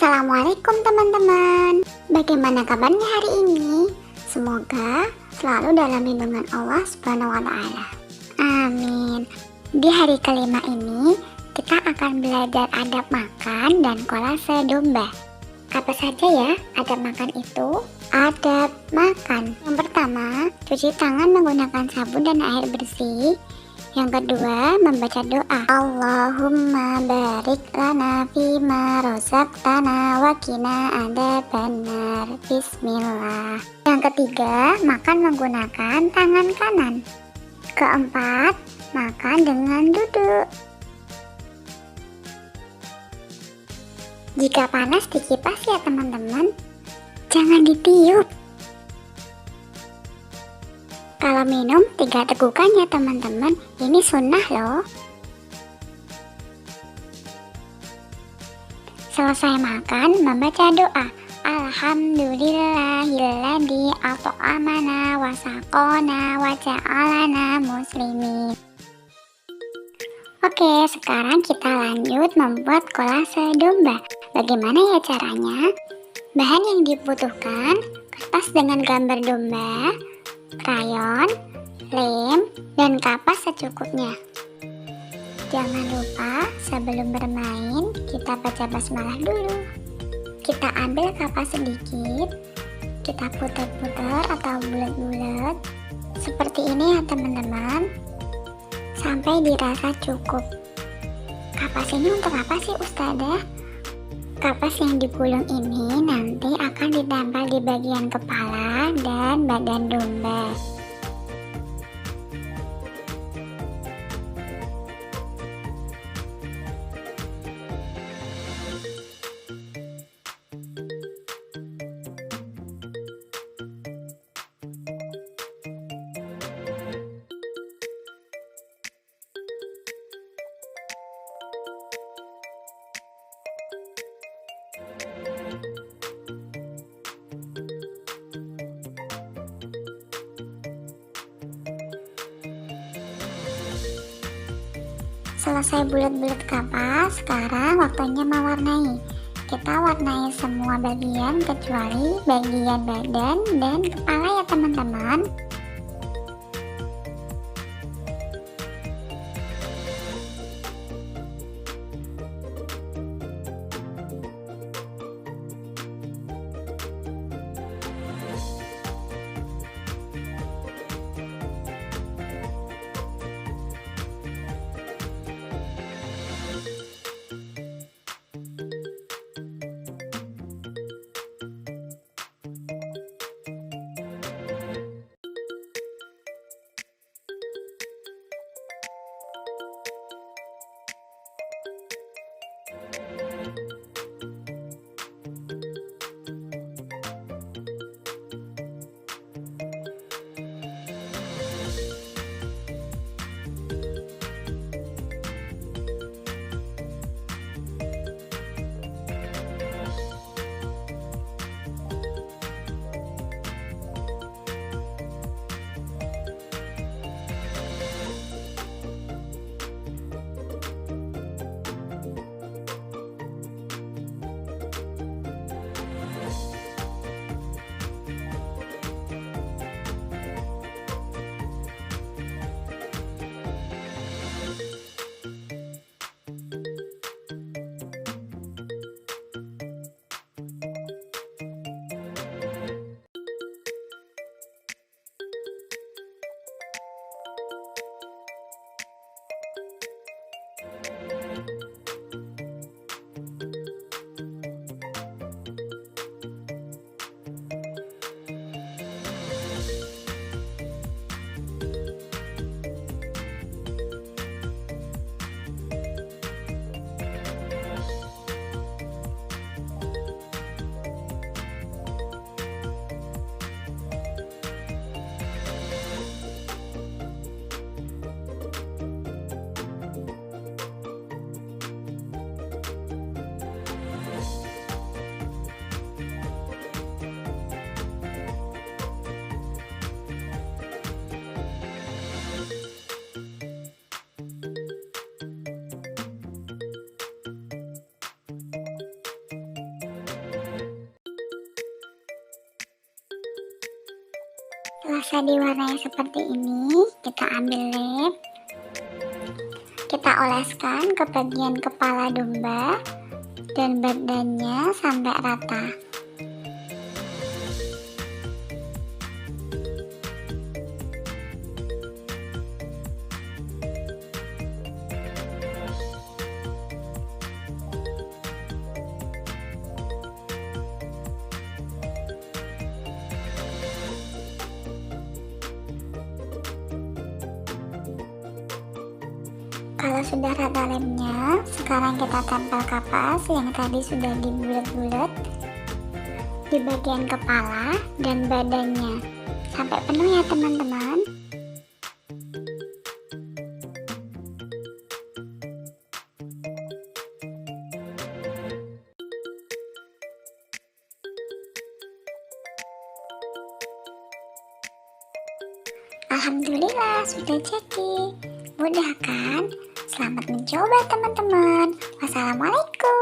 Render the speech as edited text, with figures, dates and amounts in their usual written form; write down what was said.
Assalamualaikum teman-teman. Bagaimana kabarnya hari ini? Semoga selalu dalam lindungan Allah Subhanahu wa Ta'ala. Amin. Di hari kelima ini kita akan belajar adab makan dan kolase domba. Apa saja ya adab makan itu? Adab makan. Yang pertama, cuci tangan menggunakan sabun dan air bersih. Yang kedua, membaca doa. Allahumma barik lana fima rozaqtana wa qina adzabannar. Bismillah. Yang ketiga, makan menggunakan tangan kanan. Keempat, makan dengan duduk. Jika panas dikipas ya teman-teman, jangan ditiup. Kalau minum 3 tegukan ya teman-teman, ini sunnah loh. Selesai makan, membaca doa. Alhamdulillahilladzi at'amana wa saqona wa ja'alana muslimin. Oke, sekarang kita lanjut membuat kolase domba. Bagaimana ya caranya? Bahan yang dibutuhkan, kertas dengan gambar domba, krayon, lem, dan kapas secukupnya. Jangan lupa sebelum bermain kita baca basmalah dulu. Kita ambil kapas sedikit, kita putar-putar atau bulat-bulat seperti ini ya teman-teman, sampai dirasa cukup. Kapas ini untuk apa sih Ustazah? Kapas yang digulung ini nanti akan ditempel di bagian kepala dan badan domba. Selesai bulat-bulat kapas, sekarang waktunya mewarnai. Kita warnai semua bagian kecuali bagian badan dan kepala ya teman-teman. kolase diwarnai seperti ini, kita ambil lem, kita oleskan ke bagian kepala domba dan badannya sampai rata. Kalau sudah rata lemnya, sekarang kita tempel kapas yang tadi sudah dibulet-bulet di bagian kepala dan badannya sampai penuh ya teman-teman. Alhamdulillah sudah jadi. Mudah kan? Selamat mencoba teman-teman. Wassalamualaikum.